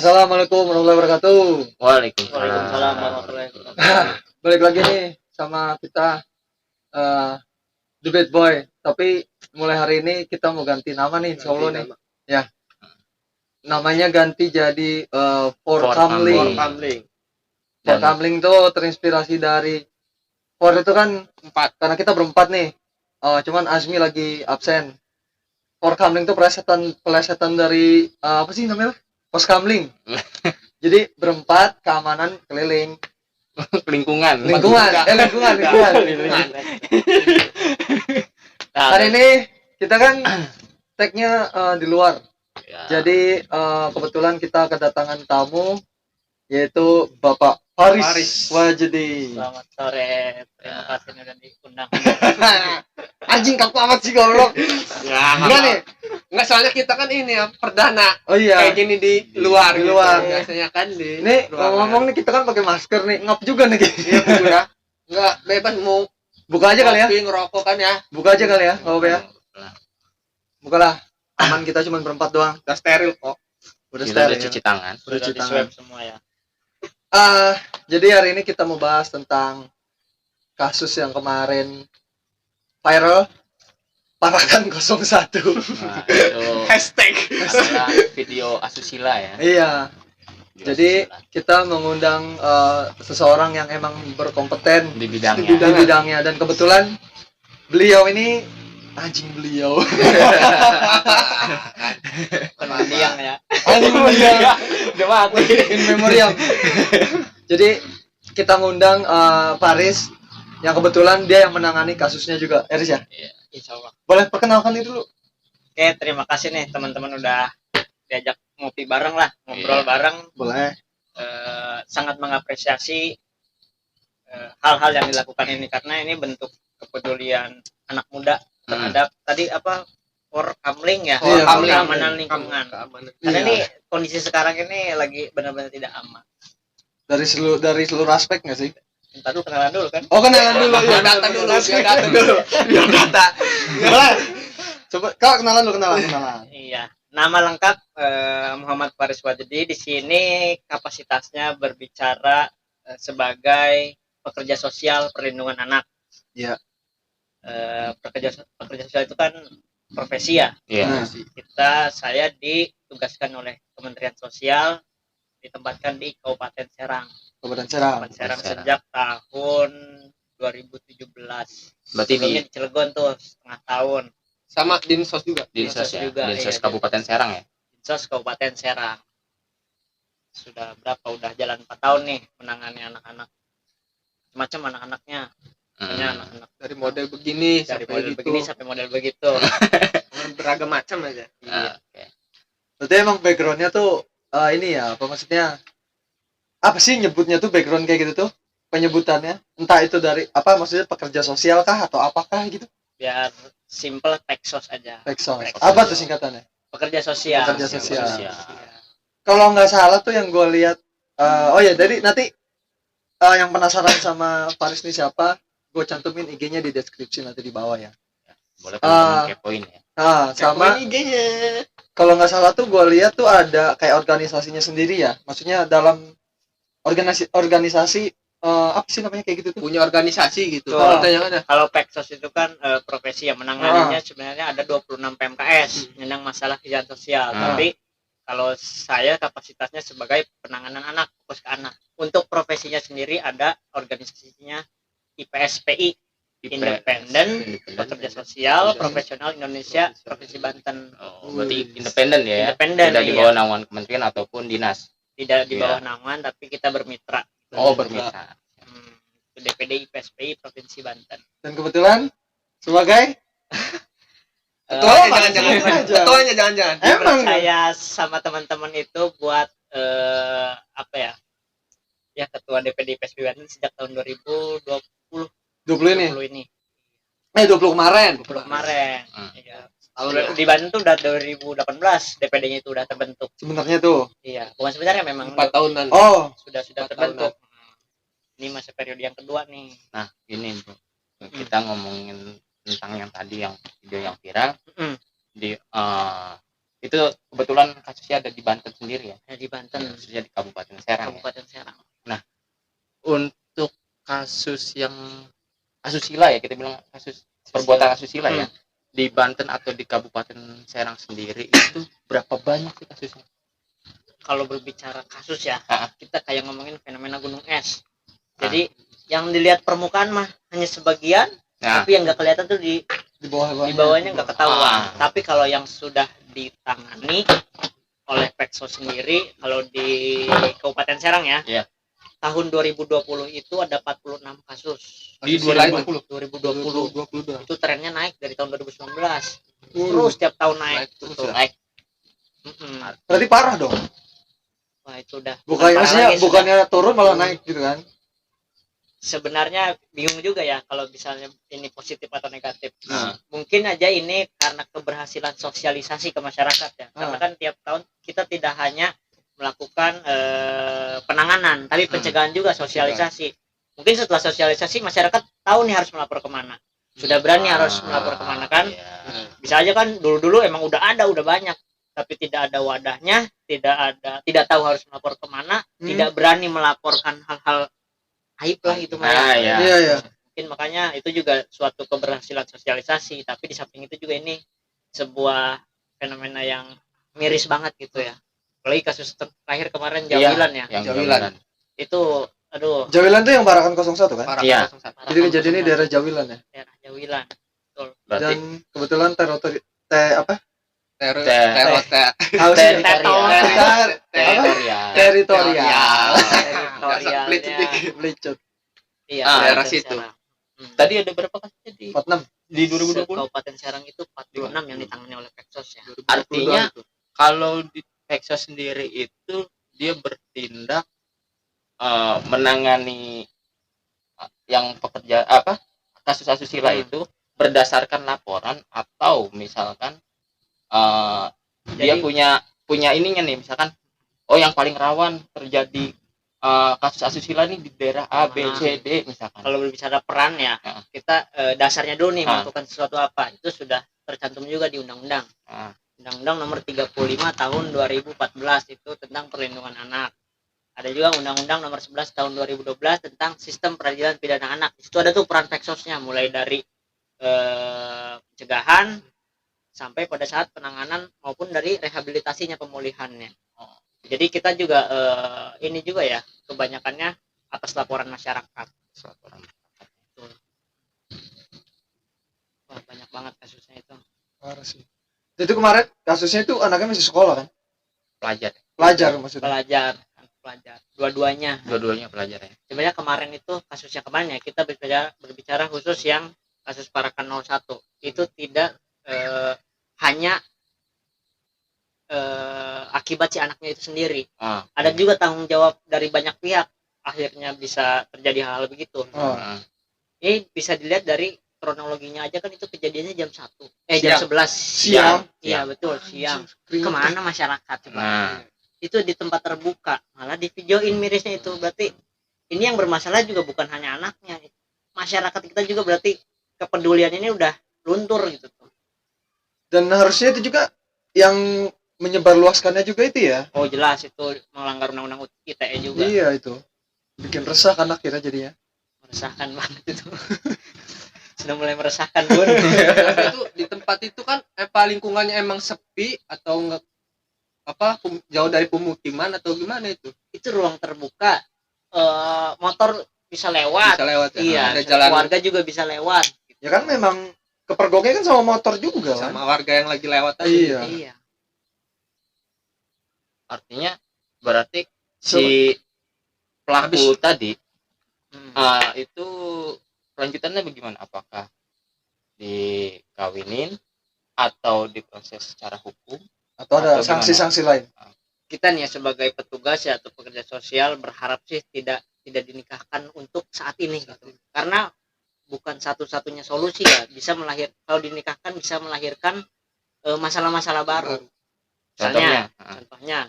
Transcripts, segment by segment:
Assalamualaikum warahmatullahi wabarakatuh. Waalaikumsalam warahmatullahi wabarakatuh. Balik lagi nih sama kita eh The Bad Boy. Tapi mulai hari ini kita mau ganti nama nih, insya Allah nih. Ya, namanya ganti jadi For Kamling. For Kamling tuh terinspirasi dari For itu kan 4, karena kita berempat nih. Cuman Azmi lagi absen. For Kamling tuh pelesetan dari apa sih namanya? Pos Kamling. Jadi berempat keamanan keliling. lingkungan. Hari ini kita kan tag-nya di luar. Ya. Jadi kebetulan kita kedatangan tamu yaitu Bapak Faris Wajidi. Selamat sore, terima kasih sudah diundang. Anjing kaku amat sih goblok. Ya, Enggak nih. Enggak, soalnya kita kan ini ya perdana. Oh iya. Kayak gini di luar. Di luar. Gitu. Biasanya kan di Nih ruangan. ngomong nih kita kan pakai masker nih, ngap juga nih. Iya, udah. Enggak bebas mau Buka aja kali ya. kopi, ngerokok kan ya. Buka aja kali ya, enggak apa-apa ya. Bukalah. Aman kita cuma berempat doang. Udah steril kok. Udah Sudah steril. ada cuci tangan. Udah Sudah cuci di tangan. swab semua ya. Jadi hari ini kita mau bahas tentang kasus yang kemarin viral, Parakan 01. Nah, itu Hashtag. adalah video asusila ya. Iya. Video Jadi asusila. kita mengundang seseorang yang emang berkompeten di di bidangnya. bidangnya dan kebetulan beliau ini anjing beliau. Pendiang ya. Anjing beliau. Udah mati. In memoriam. Jadi kita ngundang Faris yang kebetulan dia yang menangani kasusnya juga. Eris ya? Insya Allah. Boleh perkenalkan itu dulu. Oke, terima kasih nih teman-teman udah diajak ngopi bareng lah, ngobrol Iya. bareng. Boleh. Sangat mengapresiasi hal-hal yang dilakukan ini karena ini bentuk kepedulian anak muda terhadap tadi apa For Kamling ya, Iya, keamanan lingkungan. Keamanan. Karena Iya. ini kondisi sekarang ini lagi benar-benar tidak aman. Dari seluruh aspek nggak sih? Entar dulu kenalan dulu kan. Oh kenalan dulu ya. Biar data dulu, biar data dulu. Biar data. Boleh. Coba kau kenalan dulu kenalan. Iya, nama lengkap Muhammad Faris Wajidi. Di sini kapasitasnya berbicara sebagai pekerja sosial perlindungan anak. Iya. Pekerja sosial itu kan profesi ya. Iya. Nah. Saya ditugaskan oleh Kementerian Sosial ditempatkan di Kabupaten Serang. Kabupaten Serang. Kabupaten Serang Serang. sejak tahun 2017. Berarti Sebelumnya di Cilegon tuh setengah tahun. Sama Dinsos juga. Dinsos ya. juga, Dinsos iya. Kabupaten Serang ya. Dinsos Kabupaten Serang. Sudah berapa? Udah jalan 4 tahun nih menangani anak-anak. Macam anak-anaknya. Punya anak-anak Dari model begini dari sampai model gitu. begini sampai model begitu. Beragam macam aja. Iya. Oke. Berarti emang backgroundnya tuh ini ya, apa maksudnya? Apa sih nyebutnya tuh background kayak gitu tuh? Penyebutannya, entah itu dari apa maksudnya pekerja sosial kah atau apakah gitu? Biar simple Peksos aja. Peksos. Peksos. Apa tuh singkatannya? Pekerja sosial. Pekerja sosial. Iya. Kalau nggak salah tuh yang gue lihat, oh ya, jadi nanti yang penasaran sama Faris nih siapa? Gue cantumin IG-nya di deskripsi nanti di bawah ya. Boleh teman-teman kepoin ya. Nah, sama Kepoin IG-nya. kalau nggak salah tuh gue lihat tuh ada kayak organisasinya sendiri ya. Maksudnya dalam organisasi apa sih namanya kayak gitu tuh? Punya organisasi gitu. Betul. Yang ada. Kalau Peksos itu kan profesi yang menanganinya sebenarnya ada 26 PMKS mengenang masalah kejahatan sosial. Tapi kalau saya kapasitasnya sebagai penanganan anak, fokus ke anak. Untuk profesinya sendiri ada organisasinya IPSPI, Independen Pekerja Sosial Profesional Indonesia Provinsi Banten. Oh, berarti independen ya. Independen, Tidak di iya. bawah naungan kementerian ataupun dinas. Tidak di bawah Iya. naungan tapi kita bermitra. Oh, bermitra. DPD IPSPI Provinsi Banten. Dan kebetulan sebagai Ketuanya Oh, jangan-jangan. langsung aja. Ketuanya jangan-jangan. emang Saya sama teman-teman itu buat apa ya? Ya ketua DPD IPSPI Banten sejak tahun 2020 20 ini. 20 ini. 20 kemarin. 20 kemarin. Iya. Kalau Di Banten tuh udah 2018 DPD-nya itu udah terbentuk. Sebenarnya tuh. Iya, bukan sebenarnya memang 4 tahunan. Oh, sudah 4 terbentuk. Ini masa periode yang kedua nih. Nah, ini Bro. Kita ngomongin tentang yang tadi yang video yang viral Mm. di itu kebetulan kasusnya ada di Banten sendiri ya, di Banten, khususnya di Kabupaten Serang. Ya. Kabupaten Serang. Untuk kasus yang asusila ya, kita bilang kasus perbuatan asusila ya, di Banten atau di Kabupaten Serang sendiri itu berapa banyak sih kasusnya? Kalau berbicara kasus ya, kita kayak ngomongin fenomena gunung es. Ah. Jadi yang dilihat permukaan mah hanya sebagian, Nah, tapi yang nggak kelihatan tuh di bawahnya nggak ketahuan. Ah. Tapi kalau yang sudah ditangani oleh Pekso sendiri, kalau di Kabupaten Serang ya, Iya. tahun 2020 itu ada 46 kasus. di Asusila 2020 2020 itu trennya naik dari tahun 2019. Terus tiap tahun naik terus. naik. Berarti parah dong. Wah, itu udah Bukannya parah maksudnya lagi, sudah. bukannya turun malah naik gitu kan. Sebenarnya bingung juga ya kalau misalnya ini positif atau negatif. Nah. Mungkin aja ini karena keberhasilan sosialisasi ke masyarakat ya. Karena kan tiap tahun kita tidak hanya melakukan penanganan, tapi pencegahan juga, sosialisasi. Mungkin setelah sosialisasi masyarakat tahu nih harus melapor kemana. Sudah berani harus melapor kemana kan. Iya. Bisa aja kan dulu-dulu emang udah banyak, tapi tidak ada wadahnya, tidak tahu harus melapor kemana, tidak berani melaporkan hal-hal aib lah itu mah. Iya. Iya. Mungkin makanya itu juga suatu keberhasilan sosialisasi, tapi di samping itu juga ini sebuah fenomena yang miris banget gitu ya. Apalagi kasus terakhir kemarin Jawilan ya. Yang Jawilan. Itu aduh, Jawilan tuh yang Barakan 01 kan? Parah. Iya. Jadi kejadian ini daerah Jawilan ya. daerah Jawilan. Berarti Dan kebetulan Terus Ter- Teritorial. teritorial. Teritorialnya. Licut. Iya, daerah Kabupaten situ. Serang. tadi ada berapa kasusnya 46. di 2020? Kabupaten Serang itu 46 yang ditangani oleh Peksos ya. Artinya kalau di Peksos sendiri itu dia bertindak menangani yang pekerja kasus asusila itu berdasarkan laporan, atau misalkan dia Jadi- punya ininya nih, misalkan yang paling rawan terjadi kasus asusila nih di daerah A B C D misalkan. Kalau berbicara peran ya, Nah. kita dasarnya dulu nih Nah. melakukan sesuatu apa, itu sudah tercantum juga di undang-undang. Nah. Undang-undang nomor 35 tahun 2014 itu tentang perlindungan anak. Ada juga undang-undang nomor 11 tahun 2012 tentang sistem peradilan pidana anak. Di situ ada tuh peran Peksosnya, mulai dari pencegahan sampai pada saat penanganan maupun dari rehabilitasinya, pemulihannya. Jadi kita juga ini juga ya, kebanyakannya atas laporan masyarakat. Wah, banyak banget kasusnya itu. Parah sih. Itu kemarin kasusnya itu anaknya masih sekolah kan? Pelajar, Pelajar. Pelajar. Dua-duanya. dua-duanya pelajar ya. Sebenarnya kemarin itu kasusnya kemarin ya, kita berbicara khusus yang kasus Parakan 01. Itu tidak hanya akibat si anaknya itu sendiri. Ada juga tanggung jawab dari banyak pihak, akhirnya bisa terjadi hal-hal begitu. Ini bisa dilihat dari kronologinya aja, kan itu kejadiannya jam 1 jam 11 Siang. Iya betul, siang. Kemana masyarakat coba? Nah, Itu di tempat terbuka, malah di videoin mirisnya itu. Berarti ini yang bermasalah juga bukan hanya anaknya, masyarakat kita juga berarti kepedulian ini udah luntur gitu tuh. Dan harusnya itu juga yang menyebarluaskannya juga itu ya. Oh jelas itu melanggar undang-undang ITE juga. Iya itu. Bikin resah kan akhirnya jadinya. Meresahkan banget itu. Sudah mulai meresahkan Bun. Itu di tempat itu kan lingkungannya emang sepi atau enggak jauh dari pemukiman atau gimana itu? Itu ruang terbuka, motor bisa lewat. Bisa lewat ya. Iya, Ada jalan warga juga bisa lewat. Ya kan memang kepergoknya kan sama motor juga kan. sama warga yang lagi lewat tadi. Iya. Iya. artinya berarti si pelaku tadi itu lanjutannya bagaimana? Apakah dikawinin atau diproses secara hukum? Atau ada Atau gimana? sanksi-sanksi lain. Kita nih ya sebagai petugas ya atau pekerja sosial berharap sih tidak dinikahkan untuk saat ini gitu. Karena bukan satu-satunya solusi ya, bisa kalau dinikahkan bisa melahirkan masalah-masalah baru. Contohnya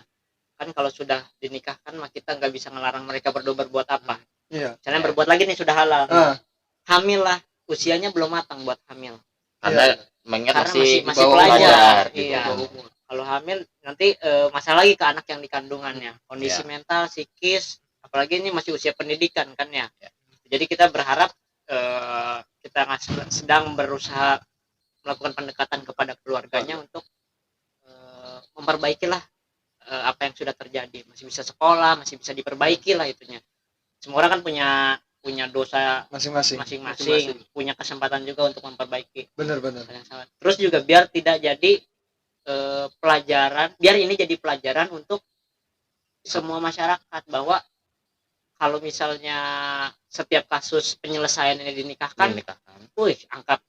kan kalau sudah dinikahkan mah kita nggak bisa ngelarang mereka berdua berbuat apa. Iya. Misalnya berbuat lagi nih sudah halal. Ah. Hamil lah, usianya belum matang buat hamil. Karena mengingat Karena masih bawah pelajar. gitu. Iya. kalau hamil nanti masalah lagi ke anak yang di kandungannya, kondisi mental, psikis, apalagi ini masih usia pendidikan kan ya. Jadi kita berharap kita sedang berusaha melakukan pendekatan kepada keluarganya untuk memperbaikilah apa yang sudah terjadi. Masih bisa sekolah, masih bisa diperbaiki lah itunya. Semua orang kan punya dosa masing-masing, punya kesempatan juga untuk memperbaiki. Benar-benar. Terus juga biar tidak jadi pelajaran, biar ini jadi pelajaran untuk semua masyarakat, bahwa kalau misalnya setiap kasus penyelesaian ini dinikahkan, angka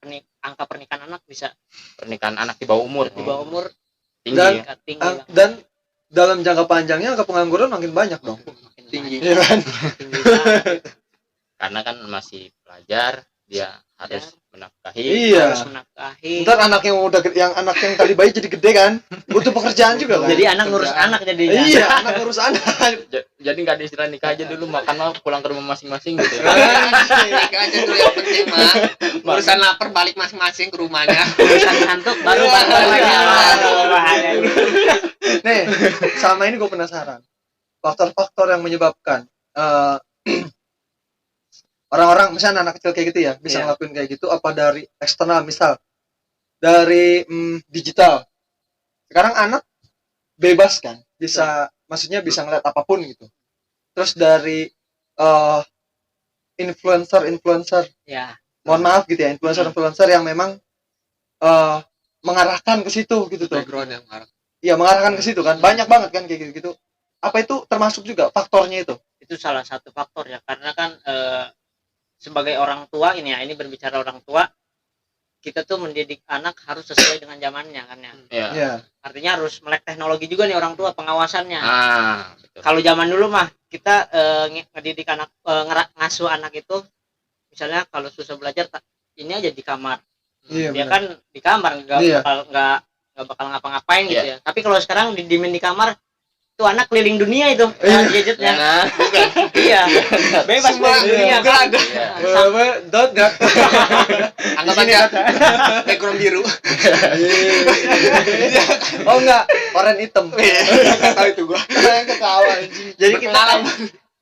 pernikahan anak bisa pernikahan anak di bawah umur tinggi dan, ya. tinggi dan dalam jangka panjangnya angka pengangguran makin banyak dong. tinggi. Iya kan? Tinggi banget. Karena kan masih pelajar, dia harus menafkahi. Iya. Harus menafkahi. Ntar anak yang kali bayi jadi gede kan, butuh pekerjaan juga kan. Jadi anak ngurus anak jadinya. Iya, anak ngurus anak. Jadi nggak ada istilah nikah aja dulu, makan mah pulang ke rumah masing-masing gitu. Nikah aja dulu yang penting mah. Urusan lapar balik masing-masing ke rumahnya. Urusan ngantuk baru bahaya. Nih, sama ini gue penasaran. Faktor-faktor yang menyebabkan orang-orang, misalnya anak kecil kayak gitu ya, bisa ngelakuin kayak gitu, apa dari eksternal, misal dari digital. Sekarang anak bebas kan, bisa, maksudnya bisa ngeliat apapun gitu. Terus dari influencer, Ya. mohon maaf gitu ya, influencer yang memang mengarahkan ke situ gitu tuh. Background yang marah. Iya, mengarahkan ke situ kan, banyak banget kan kayak gitu-gitu. Apa itu termasuk juga faktornya itu? Itu salah satu faktor ya, karena kan sebagai orang tua ini berbicara orang tua, kita tuh mendidik anak harus sesuai dengan zamannya kan ya. Iya. Artinya harus melek teknologi juga nih orang tua, pengawasannya. Betul. Kalau zaman dulu mah kita ngedidik anak, ngasuh anak itu, misalnya kalau susah belajar ini aja di kamar. Iya, Dia benar. kan di kamar nggak bakal ngapa-ngapain gitu ya. Tapi kalau sekarang didimin di kamar, tuh anak keliling dunia itu gadgetnya. Nah, Iya, bebas Semua keliling dunia juga kan. ada. Dot. Anggap aja background biru. Oh enggak, oranye hitam. Tahu itu gua. Yang ketawa anjing. Jadi kita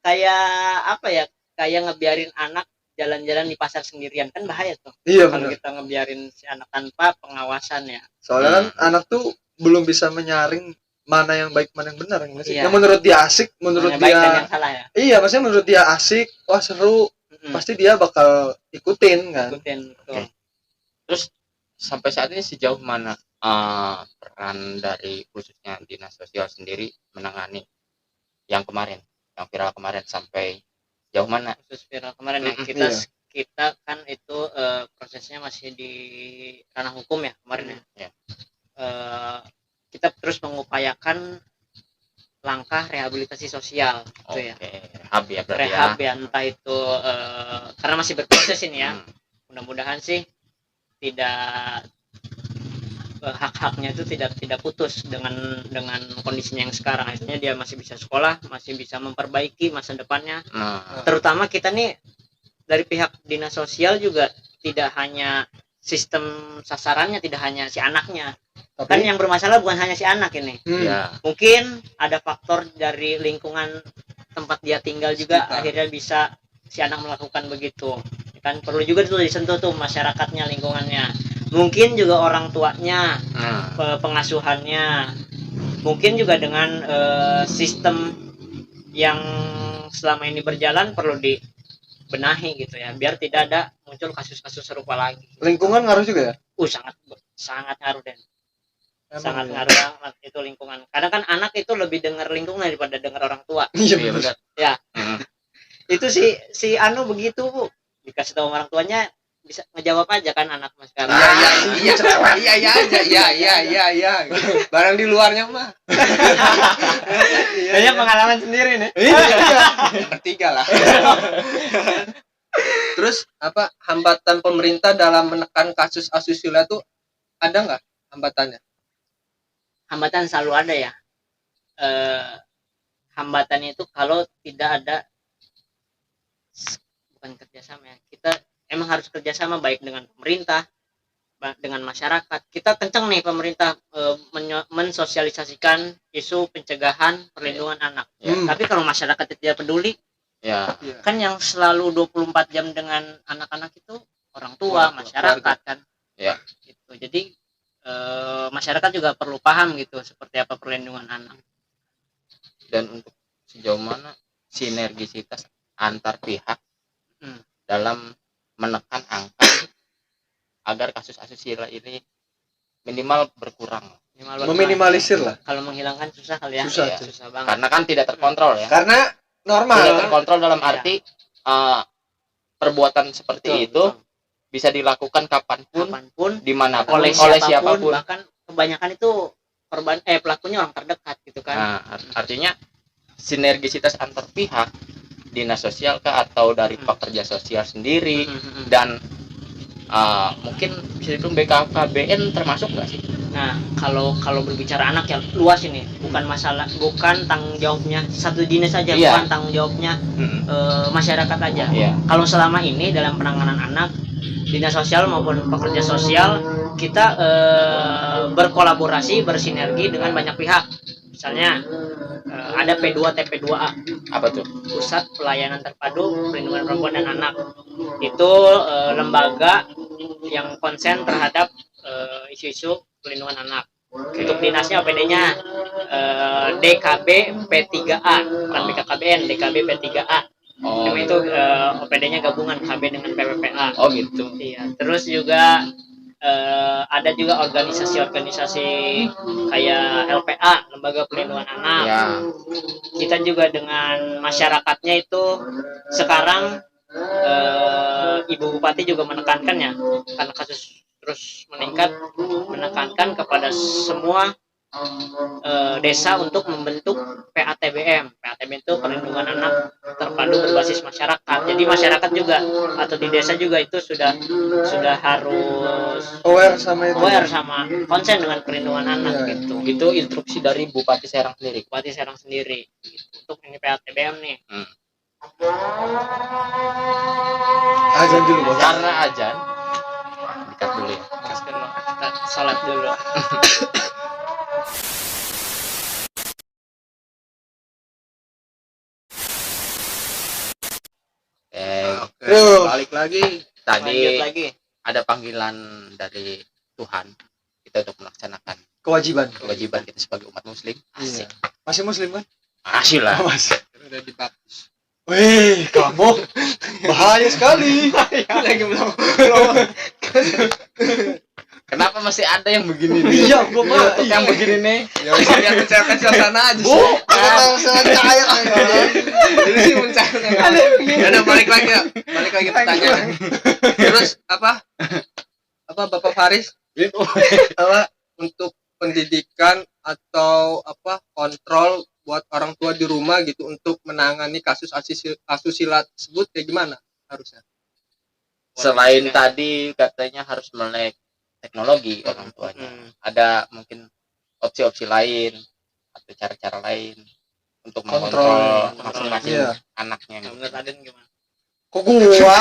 kayak apa ya? Kayak ngebiarin anak jalan-jalan di pasar sendirian, kan bahaya tuh. Iya Kalau benar. kita ngebiarin si anak tanpa pengawasan ya. Soalnya kan anak tuh belum bisa menyaring mana yang baik, mana yang benar yang Iya. yang menurut dia asik, menurut Mana baik dan dia yang salah ya. iya, maksudnya menurut dia asik, wah seru, pasti dia bakal ikutin kan. Ikutin betul. Oke. Terus sampai saat ini sejauh mana peran dari khususnya dinas sosial sendiri menangani yang kemarin, yang viral kemarin, sampai jauh mana? Khusus viral kemarin ya, Iya. kita kan itu prosesnya masih di ranah hukum ya kemarin ya. Ya. Kita terus mengupayakan langkah rehabilitasi sosial gitu ya. Rehab ya berarti Rehab ya, entah itu karena masih berproses ini ya. Mudah-mudahan sih tidak hak-haknya itu tidak putus dengan kondisinya yang sekarang. Akhirnya dia masih bisa sekolah, masih bisa memperbaiki masa depannya. Terutama kita nih dari pihak dinas sosial juga tidak hanya sistem sasarannya tidak hanya si anaknya. Kan yang bermasalah bukan hanya si anak ini. Ya. Mungkin ada faktor dari lingkungan tempat dia tinggal juga Sekitar. akhirnya bisa si anak melakukan begitu. Kan perlu juga tuh disentuh tuh masyarakatnya, lingkungannya. Mungkin juga orang tuanya, pengasuhannya. Mungkin juga dengan sistem yang selama ini berjalan perlu dibenahi gitu ya, biar tidak ada muncul kasus-kasus serupa lagi. Lingkungan ngaruh juga ya? Sangat ngaruh dan Emang sangat iya. ngaruh banget itu lingkungan. Kadang kan anak itu lebih dengar lingkungan daripada dengar orang tua. Iya Iya benar. benar. Itu si Anu begitu Bu, dikasih tahu orang tuanya bisa ngejawab aja kan anak mas sekarang. Iya. Barang di luarnya mah. Kayaknya pengalaman sendiri nih. Bertiga lah. Terus apa hambatan pemerintah dalam menekan kasus asusila tuh ada nggak hambatannya? Hambatan selalu ada ya. Hambatannya itu kalau tidak ada bukan kerjasama ya. Kita emang harus kerjasama baik dengan pemerintah, dengan masyarakat. Kita kenceng nih pemerintah mensosialisasikan isu pencegahan perlindungan anak. Tapi kalau masyarakat tidak peduli, Ya. kan yang selalu 24 jam dengan anak-anak itu orang tua, masyarakat kan. Ya. Gitu. Jadi masyarakat juga perlu paham gitu seperti apa perlindungan anak. Dan untuk sejauh mana sinergisitas antar pihak dalam menekan angka agar kasus asusila ini minimal berkurang. Meminimalisir lah. Kalau menghilangkan susah kali ya. Susah, Banget. Karena kan tidak terkontrol ya. Karena normal. Tidak terkontrol dalam arti perbuatan seperti itu bisa dilakukan kapanpun, dimanapun, oleh siapapun. Bahkan kebanyakan itu korban pelakunya orang terdekat gitu kan. Nah, artinya sinergisitas antar pihak, dinas sosial kah atau dari pekerja sosial sendiri dan mungkin bisa dibilang BKKBN termasuk nggak sih? Nah, kalau berbicara anak ya luas ini, bukan tanggung jawabnya satu dinas saja, bukan tanggung jawabnya masyarakat aja. Kalau selama ini dalam penanganan anak, dinas sosial maupun pekerja sosial kita berkolaborasi, bersinergi dengan banyak pihak. Misalnya ada P2 TP2A. Apa tuh? Pusat Pelayanan Terpadu Perlindungan Perempuan dan Anak. Itu lembaga yang konsen terhadap isu-isu perlindungan anak. Untuk dinasnya OPD-nya DKB P3A, bukan BKKBN, DKB P3A. Itu OPD-nya gabungan KB dengan PPPA. Oh gitu. Iya. Terus juga ada juga organisasi-organisasi kayak LPA, Lembaga Perlindungan Anak. Ya. Kita juga dengan masyarakatnya itu sekarang Ibu Bupati juga menekankannya karena kasus terus meningkat, menekankan kepada semua desa untuk membentuk PATBM. PATBM itu perlindungan anak terpadu berbasis masyarakat. Jadi masyarakat juga atau di desa juga itu sudah harus Aware sama itu. aware sama konsen dengan perlindungan anak gitu. Itu instruksi dari Bupati Serang sendiri. Bupati Serang sendiri gitu. Untuk ini PATBM nih. Azan dulu, Bos. Karena ajan dikat dulu ya. Kita sholat dulu. Balik lagi. Tadi Lanjut lagi. ada panggilan dari Tuhan kita untuk melaksanakan Kewajiban. kewajiban kita sebagai umat muslim. Iya. Masih muslim kan? Masih lah. Masih. Udah dibaptis. Wih, kamu bahaya sekali. Lagi belum. Kenapa masih ada yang begini nih? Iya, gua mah Untuk yang begini nih. Ya bisa biar mencairkan suasana aja sih. Sangat cair Ini sih mencairkan. Udah balik lagi pertanyaan. Terus apa Bapak Faris? Apa untuk pendidikan atau kontrol buat orang tua di rumah gitu untuk menangani kasus asusila tersebut kayak gimana harusnya? Selain tadi katanya harus melek teknologi orang tuanya, ada mungkin opsi-opsi lain atau cara-cara lain untuk mengontrol masing-masing anaknya. Menurut Aden gimana? Kok gua?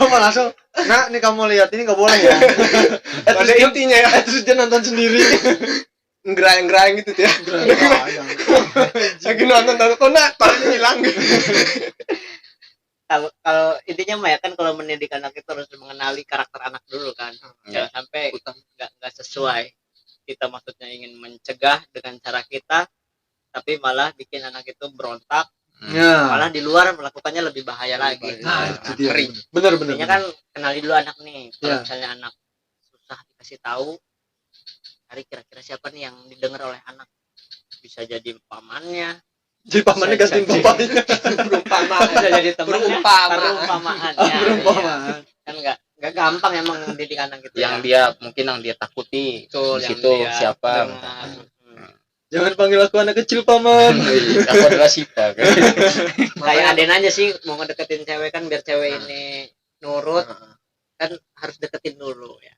Gua mah langsung, nah nih kamu lihat ini nggak boleh ya. Ada intinya ya. Terus dia nonton sendiri. Ngerayang-ngerayang gitu ya. Lagi nonton kok palanya hilang. Kalau intinya mah ya kan kalau mendidik anak itu harus mengenali karakter anak dulu kan. Jangan sampai nggak sesuai. Kita maksudnya ingin mencegah dengan cara kita, tapi malah bikin anak itu berontak. Malah di luar melakukannya lebih bahaya lagi. Nah, itu dia. Bener. Intinya kan kenali dulu anak nih. Kalau misalnya anak susah dikasih tahu, cari kira-kira siapa nih yang didengar oleh anak. Bisa jadi pamannya. Jadi pamannya gantiin bapaknya. Bisa jadi temannya. Perumpamaan. Kan nggak gampang emang mendidik anak gitu. Yang dia takuti. Betul, di yang situ dia siapa? Jangan panggil aku anak kecil, paman. Aku adalah Sita. Kayak Aden aja sih mau ngedeketin cewek kan biar cewek ini nurut kan harus deketin dulu ya.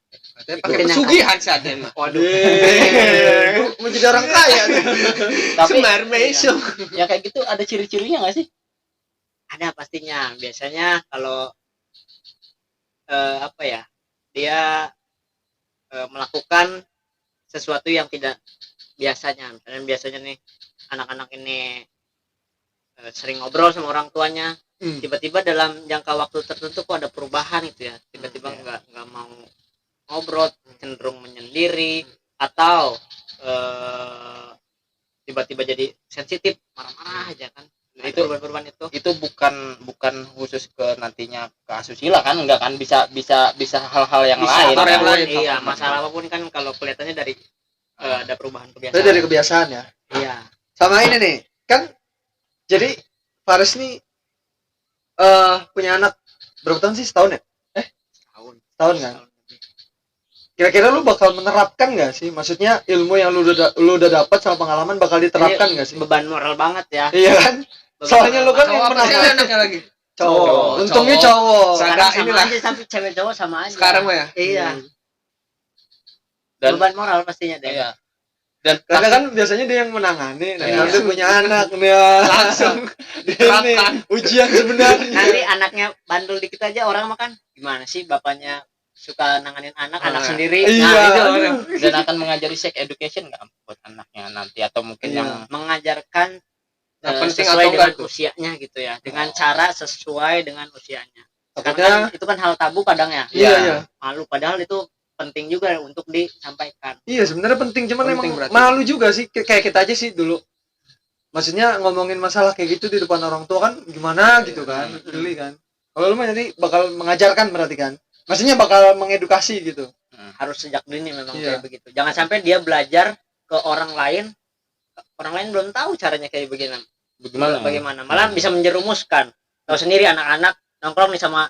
Pakai pesugihan sih Aden. Waduh. Mau jadi orang kaya. Tapi Semar mesok. ya kayak gitu ada ciri-cirinya nggak sih? Ada pastinya. Biasanya kalau apa ya, dia melakukan sesuatu yang tidak biasanya. Misalnya biasanya nih anak-anak ini sering ngobrol sama orang tuanya, tiba-tiba dalam jangka waktu tertentu kok ada perubahan itu ya, tiba-tiba nggak mau ngobrol, cenderung menyendiri, atau tiba-tiba jadi sensitif, marah-marah aja kan. Nah, itu perubahan itu bukan khusus ke nantinya ke asusila kan, enggak kan, bisa hal-hal yang bisa lain faktor kan? yang lain. Iya, masalah apapun kan kalau kelihatannya dari ada perubahan kebiasaan. Itu dari kebiasaan ya. Iya. Sama ini nih, kan jadi Faris nih punya anak berapa tahun sih? Setahun ya? Setahun kan? Kira-kira lu bakal menerapkan nggak sih? Maksudnya ilmu yang lu udah dapat sama pengalaman bakal diterapkan nggak sih? Beban moral banget ya. Iya kan? Soalnya lu kan yang Cowok apa sih menang anaknya lagi? cowok. Untungnya Cowok. cowok. Sekarang Sama inilah. aja, tapi cewek cowok sama aja. Sekarang mah ya. Iya. Dan Beban moral pastinya deh. iya. Dan Karena kan biasanya dia yang menangani, nah Iya. nanti punya anak, dia Langsung ini diterapkan. ujian sebenarnya. Nanti anaknya bandel dikit aja orang makan gimana sih, bapaknya suka nanganin anak sendiri. Iya. Nah, itu Aduh. dan akan mengajari sex education nggak buat anaknya nanti, atau mungkin Iya. yang mengajarkan Yang penting sesuai atau dengan enggak tuh? usianya gitu ya, dengan cara sesuai dengan usianya. Takutnya Karena kan itu kan hal tabu kadang ya, iya. malu, padahal itu penting juga untuk disampaikan. Iya sebenarnya penting, cuman Penting emang berarti. malu juga sih, kayak kita aja sih dulu. Maksudnya ngomongin masalah kayak gitu di depan orang tua kan gimana gitu kan, geli kan. Kalau lu mah nanti bakal mengajarkan berarti kan. Maksudnya bakal mengedukasi gitu. Harus sejak dini memang Iya. kayak begitu. Jangan sampai dia belajar ke orang lain belum tahu caranya kayak bagaimana. Malah bisa menjerumuskan. Tahu sendiri anak-anak nongkrong nih sama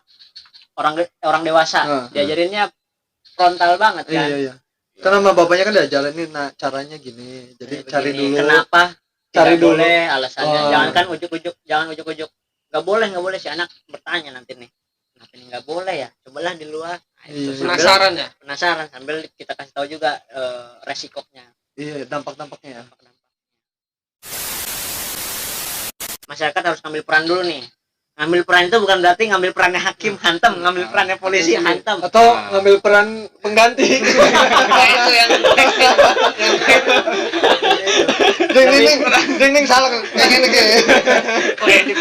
orang dewasa, diajarinnya frontal banget kan. Iya. Karena sama bapaknya kan diajarin nah caranya gini. Jadi cari Begini, dulu. kenapa Cari tidak dulu. boleh alasannya. Oh. Jangan kan ujuk-ujuk. Nggak boleh si anak bertanya nanti nih. Kenapa ini nggak boleh ya? Cobalah di luar. Nah, itu Iya. sambil Penasaran ya. sambil kita kasih tahu juga resikonya. Iya, dampak-dampaknya ya. Masyarakat harus ngambil peran dulu nih. Ngambil peran itu bukan berarti ngambil perannya hakim hantem, ngambil perannya polisi hantem. Atau ngambil peran pengganti. Itu yang Ding salah kayak gini kayak. Oh, yang di